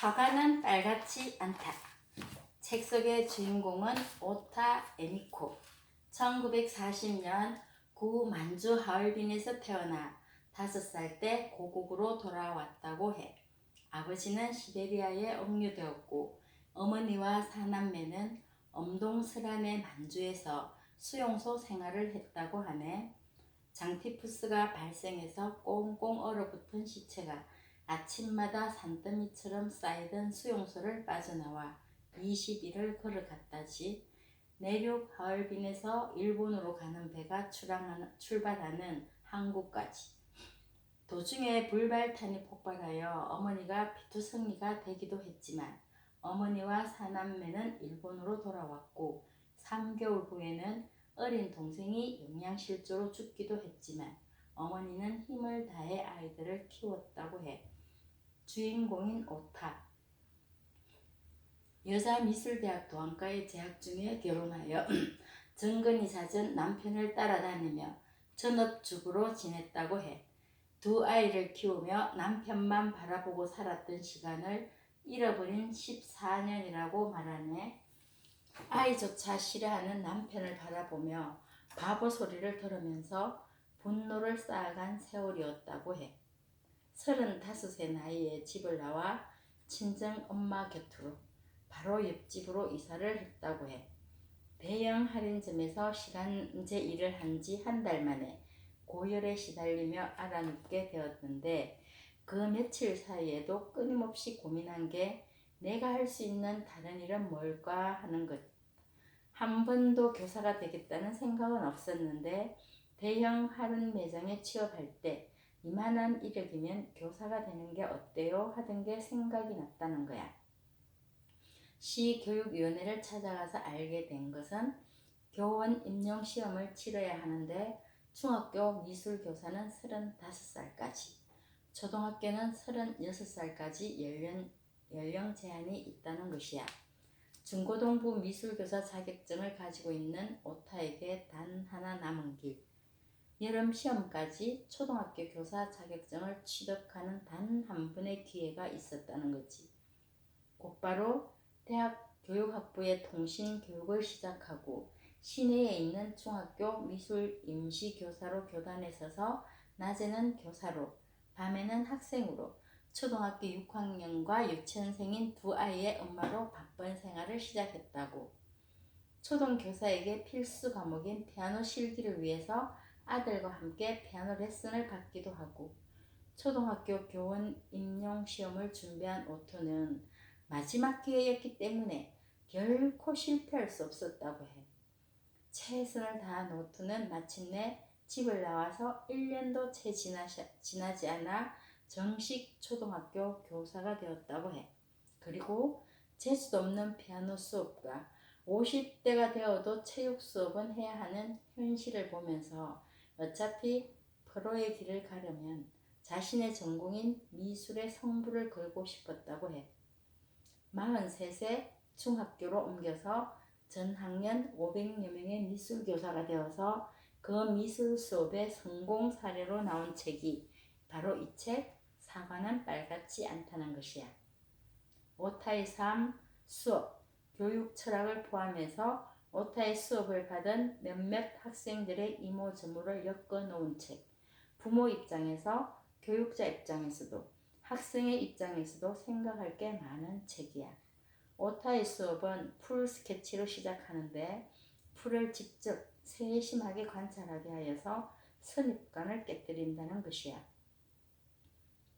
사과는 빨갛지 않다. 책 속의 주인공은 오타 에미코. 1940년 구 만주 하얼빈에서 태어나 5살 때 고국으로 돌아왔다고 해. 아버지는 시베리아에 억류되었고 어머니와 사남매는 엄동스란의 만주에서 수용소 생활을 했다고 하네. 장티푸스가 발생해서 꽁꽁 얼어붙은 시체가 아침마다 산더미처럼 쌓이던 수용소를 빠져나와 20일을 걸어갔다지. 내륙 하얼빈에서 일본으로 가는 배가 출발하는 한국까지. 도중에 불발탄이 폭발하여 어머니가 피투성이가 되기도 했지만 어머니와 사남매는 일본으로 돌아왔고 3개월 후에는 어린 동생이 영양실조로 죽기도 했지만 어머니는 힘을 다해 아이들을 키웠다고 해. 주인공인 오타. 여자미술대학 도안과에 재학 중에 결혼하여 정근이 잦은 남편을 따라다니며 전업주부로 지냈다고 해. 두 아이를 키우며 남편만 바라보고 살았던 시간을 잃어버린 14년이라고 말하네. 아이조차 싫어하는 남편을 바라보며 바보 소리를 들으면서 분노를 쌓아간 세월이었다고 해. 35세 나이에 집을 나와 친정 엄마 곁으로 바로 옆집으로 이사를 했다고 해. 대형 할인점에서 시간제 일을 한 지 한 달 만에 고열에 시달리며 알아눕게 되었는데 그 며칠 사이에도 끊임없이 고민한 게 내가 할 수 있는 다른 일은 뭘까 하는 것. 한 번도 교사가 되겠다는 생각은 없었는데 대형 할인 매장에 취업할 때 이만한 이력이면 교사가 되는 게 어때요? 하던 게 생각이 났다는 거야. 시교육위원회를 찾아가서 알게 된 것은 교원 임용시험을 치러야 하는데 중학교 미술교사는 35살까지, 초등학교는 36살까지 연령 제한이 있다는 것이야. 중고등부 미술교사 자격증을 가지고 있는 오타에게 단 하나 남은 길. 여름 시험까지 초등학교 교사 자격증을 취득하는 단 한 번의 기회가 있었다는 거지. 곧바로 대학 교육학부의 통신교육을 시작하고 시내에 있는 중학교 미술 임시교사로 교단에 서서 낮에는 교사로, 밤에는 학생으로 초등학교 6학년과 유치원생인 두 아이의 엄마로 바쁜 생활을 시작했다고. 초등교사에게 필수 과목인 피아노 실기를 위해서 아들과 함께 피아노 레슨을 받기도 하고 초등학교 교원 임용시험을 준비한 오토는 마지막 기회였기 때문에 결코 실패할 수 없었다고 해. 최선을 다한 오토는 마침내 집을 나와서 1년도 채 지나지 않아 정식 초등학교 교사가 되었다고 해. 그리고 재수도 없는 피아노 수업과 50대가 되어도 체육 수업은 해야 하는 현실을 보면서 어차피 프로의 길을 가려면 자신의 전공인 미술의 성부를 걸고 싶었다고 해. 43세 중학교로 옮겨서 전학년 500여 명의 미술교사가 되어서 그 미술 수업의 성공 사례로 나온 책이 바로 이 책 사과는 빨갛지 않다는 것이야. 오타의 삶, 수업, 교육 철학을 포함해서 오타의 수업을 받은 몇몇 학생들의 이모저모를 엮어놓은 책. 부모 입장에서, 교육자 입장에서도, 학생의 입장에서도 생각할 게 많은 책이야. 오타의 수업은 풀 스케치로 시작하는데 풀을 직접 세심하게 관찰하게 하여서 선입관을 깨뜨린다는 것이야.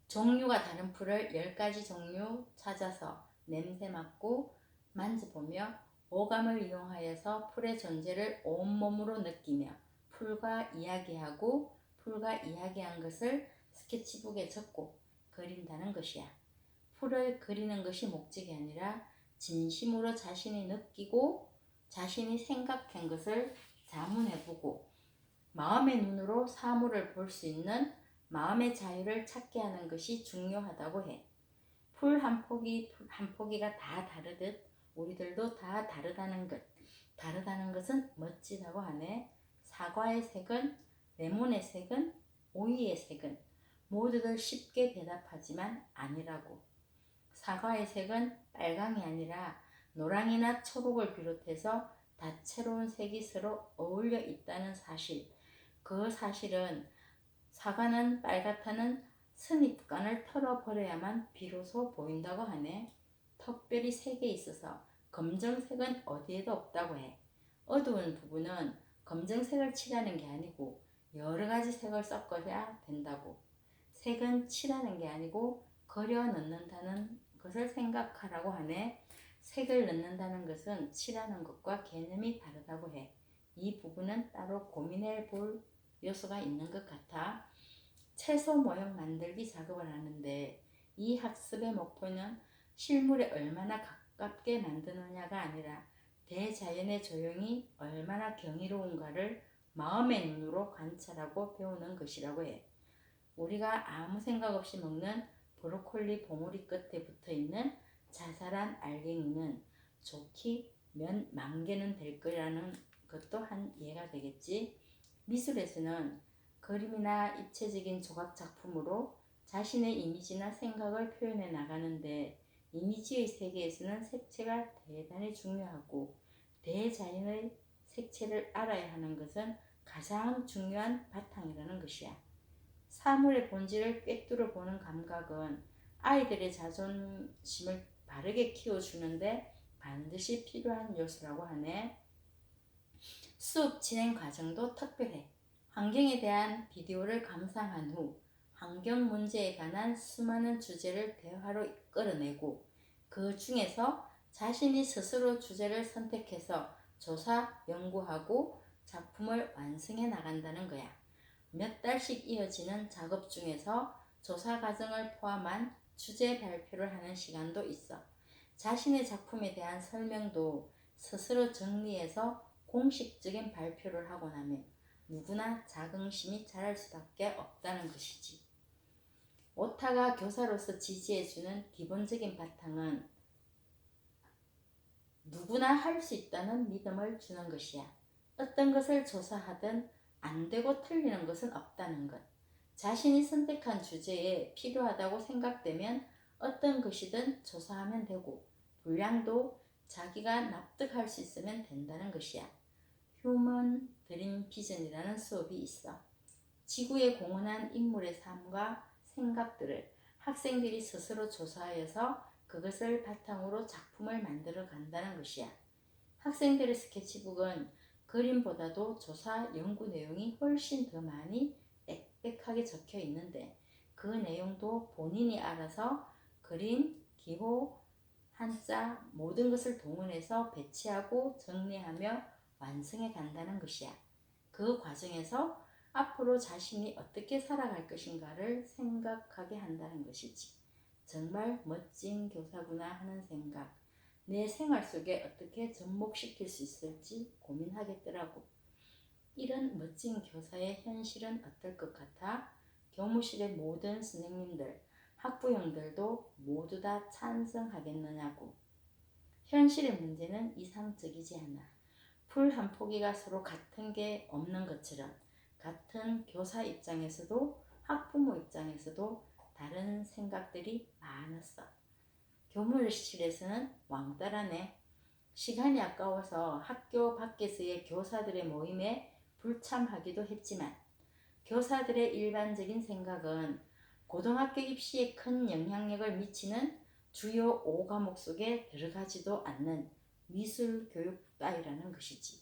종류가 다른 풀을 10가지 종류 찾아서 냄새 맡고 만져보며 오감을 이용하여서 풀의 존재를 온몸으로 느끼며 풀과 이야기하고 풀과 이야기한 것을 스케치북에 적고 그린다는 것이야. 풀을 그리는 것이 목적이 아니라 진심으로 자신이 느끼고 자신이 생각한 것을 자문해보고 마음의 눈으로 사물을 볼 수 있는 마음의 자유를 찾게 하는 것이 중요하다고 해. 풀 한 포기가 다 다르듯 우리들도 다 다르다는 것. 다르다는 것은 멋지다고 하네. 사과의 색은, 레몬의 색은, 오이의 색은 모두들 쉽게 대답하지만 아니라고. 사과의 색은 빨강이 아니라 노랑이나 초록을 비롯해서 다채로운 색이 서로 어울려 있다는 사실. 그 사실은 사과는 빨갛다는 선입관을 털어버려야만 비로소 보인다고 하네. 특별히 색에 있어서 검정색은 어디에도 없다고 해. 어두운 부분은 검정색을 칠하는 게 아니고 여러 가지 색을 섞어야 된다고. 색은 칠하는 게 아니고 그려 넣는다는 것을 생각하라고 하네. 색을 넣는다는 것은 칠하는 것과 개념이 다르다고 해. 이 부분은 따로 고민해 볼 요소가 있는 것 같아. 채소 모형 만들기 작업을 하는데 이 학습의 목표는 실물에 얼마나 가깝게 만드느냐가 아니라 대자연의 조형이 얼마나 경이로운가를 마음의 눈으로 관찰하고 배우는 것이라고 해. 우리가 아무 생각 없이 먹는 브로콜리 봉우리 끝에 붙어있는 자잘한 알갱이는 좋기 면 만개는 될 거라는 것도 한 예가 되겠지. 미술에서는 그림이나 입체적인 조각 작품으로 자신의 이미지나 생각을 표현해 나가는데 이미지의 세계에서는 색채가 대단히 중요하고 대자연의 색채를 알아야 하는 것은 가장 중요한 바탕이라는 것이야. 사물의 본질을 꿰뚫어 보는 감각은 아이들의 자존심을 바르게 키워주는데 반드시 필요한 요소라고 하네. 수업 진행 과정도 특별해. 환경에 대한 비디오를 감상한 후 환경 문제에 관한 수많은 주제를 대화로 끌어내고 그 중에서 자신이 스스로 주제를 선택해서 조사, 연구하고 작품을 완성해 나간다는 거야. 몇 달씩 이어지는 작업 중에서 조사 과정을 포함한 주제 발표를 하는 시간도 있어. 자신의 작품에 대한 설명도 스스로 정리해서 공식적인 발표를 하고 나면 누구나 자긍심이 자랄 수밖에 없다는 것이지. 오타가 교사로서 지지해주는 기본적인 바탕은 누구나 할 수 있다는 믿음을 주는 것이야. 어떤 것을 조사하든 안 되고 틀리는 것은 없다는 것. 자신이 선택한 주제에 필요하다고 생각되면 어떤 것이든 조사하면 되고 분량도 자기가 납득할 수 있으면 된다는 것이야. 휴먼 드림 비전이라는 수업이 있어. 지구에 공헌한 인물의 삶과 생각들을 학생들이 스스로 조사하여서 그것을 바탕으로 작품을 만들어 간다는 것이야. 학생들의 스케치북은 그림보다도 조사 연구 내용이 훨씬 더 많이 빽빽하게 적혀 있는데 그 내용도 본인이 알아서 그림, 기호, 한자 모든 것을 동원해서 배치하고 정리하며 완성해 간다는 것이야. 그 과정에서 앞으로 자신이 어떻게 살아갈 것인가를 생각하게 한다는 것이지. 정말 멋진 교사구나 하는 생각. 내 생활 속에 어떻게 접목시킬 수 있을지 고민하겠더라고. 이런 멋진 교사의 현실은 어떨 것 같아? 교무실의 모든 선생님들, 학부형들도 모두 다 찬성하겠느냐고. 현실의 문제는 이상적이지 않아. 풀 한 포기가 서로 같은 게 없는 것처럼 같은 교사 입장에서도 학부모 입장에서도 다른 생각들이 많았어. 교무실에서는 왕따라네. 시간이 아까워서 학교 밖에서의 교사들의 모임에 불참하기도 했지만 교사들의 일반적인 생각은 고등학교 입시에 큰 영향력을 미치는 주요 5과목 속에 들어가지도 않는 미술 교육 따위라는 것이지.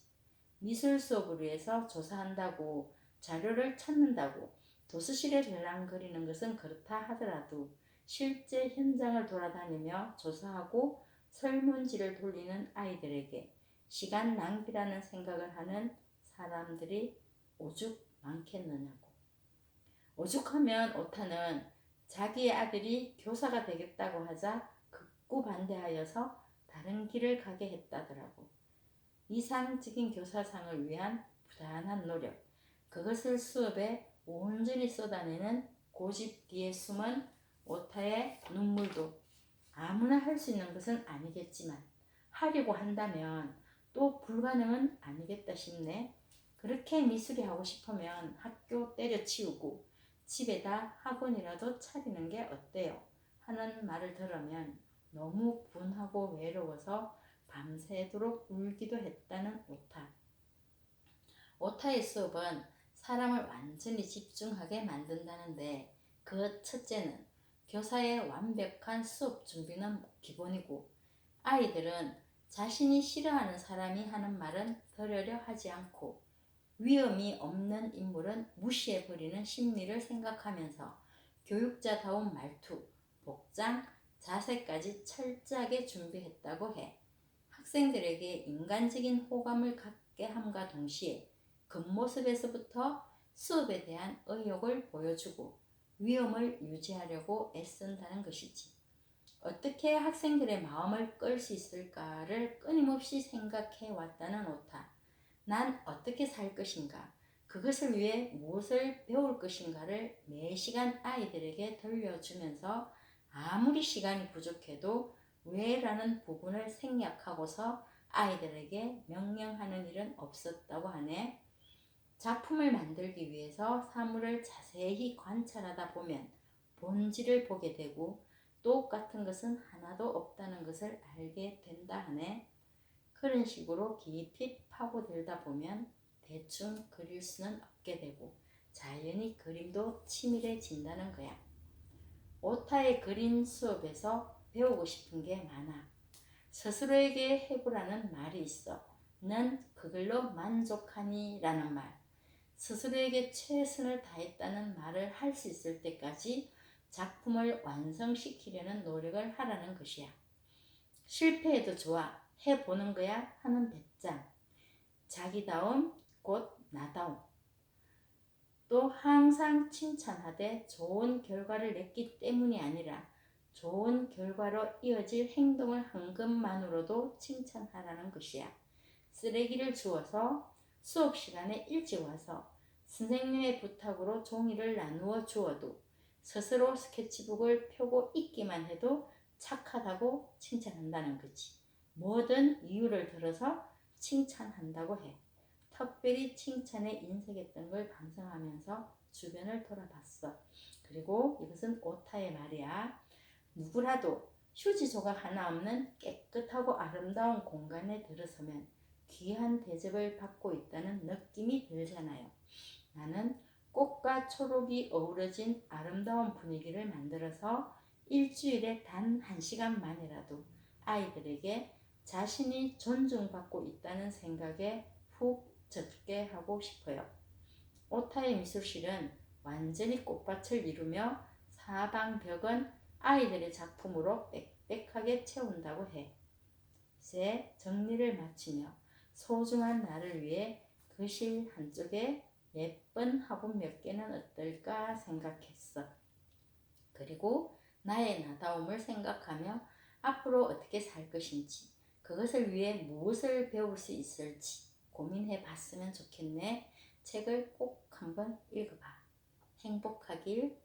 미술 수업을 위해서 조사한다고 자료를 찾는다고 도서실에 들락거리는 것은 그렇다 하더라도 실제 현장을 돌아다니며 조사하고 설문지를 돌리는 아이들에게 시간 낭비라는 생각을 하는 사람들이 오죽 많겠느냐고. 오죽하면 오타는 자기의 아들이 교사가 되겠다고 하자 극구 반대하여서 다른 길을 가게 했다더라고. 이상적인 교사상을 위한 부단한 노력, 그것을 수업에 온전히 쏟아내는 고집 뒤에 숨은 오타의 눈물도 아무나 할 수 있는 것은 아니겠지만 하려고 한다면 또 불가능은 아니겠다 싶네. 그렇게 미술이 하고 싶으면 학교 때려치우고 집에다 학원이라도 차리는 게 어때요? 하는 말을 들으면 너무 분하고 외로워서 밤새도록 울기도 했다는 오타. 오타의 수업은 사람을 완전히 집중하게 만든다는데 그 첫째는 교사의 완벽한 수업 준비는 기본이고 아이들은 자신이 싫어하는 사람이 하는 말은 들으려 하지 않고 위험이 없는 인물은 무시해버리는 심리를 생각하면서 교육자다운 말투, 복장, 자세까지 철저하게 준비했다고 해. 학생들에게 인간적인 호감을 갖게 함과 동시에 겉모습에서부터 수업에 대한 의욕을 보여주고 위험을 유지하려고 애쓴다는 것이지. 어떻게 학생들의 마음을 끌 수 있을까를 끊임없이 생각해 왔다는 오타. 난 어떻게 살 것인가, 그것을 위해 무엇을 배울 것인가를 매 시간 아이들에게 들려주면서 아무리 시간이 부족해도 왜라는 부분을 생략하고서 아이들에게 명령하는 일은 없었다고 하네. 작품을 만들기 위해서 사물을 자세히 관찰하다 보면 본질을 보게 되고 똑같은 것은 하나도 없다는 것을 알게 된다 하네. 그런 식으로 깊이 파고들다 보면 대충 그릴 수는 없게 되고 자연히 그림도 치밀해진다는 거야. 오타의 그림 수업에서 배우고 싶은 게 많아. 스스로에게 해보라는 말이 있어. 넌 그걸로 만족하니? 라는 말. 스스로에게 최선을 다했다는 말을 할 수 있을 때까지 작품을 완성시키려는 노력을 하라는 것이야. 실패해도 좋아, 해보는 거야 하는 배짱. 자기다움 곧 나다움. 또 항상 칭찬하되 좋은 결과를 냈기 때문이 아니라 좋은 결과로 이어질 행동을 한 것만으로도 칭찬하라는 것이야. 쓰레기를 주워서 수업 시간에 일찍 와서 선생님의 부탁으로 종이를 나누어 주어도 스스로 스케치북을 펴고 있기만 해도 착하다고 칭찬한다는 거지. 뭐든 이유를 들어서 칭찬한다고 해. 특별히 칭찬에 인색했던 걸 반성하면서 주변을 돌아봤어. 그리고 이것은 오타의 말이야. 누구라도 휴지 조각 하나 없는 깨끗하고 아름다운 공간에 들어서면 귀한 대접을 받고 있다는 느낌이 들잖아요. 나는 꽃과 초록이 어우러진 아름다운 분위기를 만들어서 일주일에 단 1시간만이라도 아이들에게 자신이 존중받고 있다는 생각에 푹 젖게 하고 싶어요. 오타의 미술실은 완전히 꽃밭을 이루며 사방벽은 아이들의 작품으로 빽빽하게 채운다고 해. 이제 정리를 마치며 소중한 나를 위해 거실 한쪽에 예쁜 화분 몇 개는 어떨까 생각했어. 그리고 나의 나다움을 생각하며 앞으로 어떻게 살 것인지, 그것을 위해 무엇을 배울 수 있을지 고민해 봤으면 좋겠네. 책을 꼭 한번 읽어봐. 행복하길.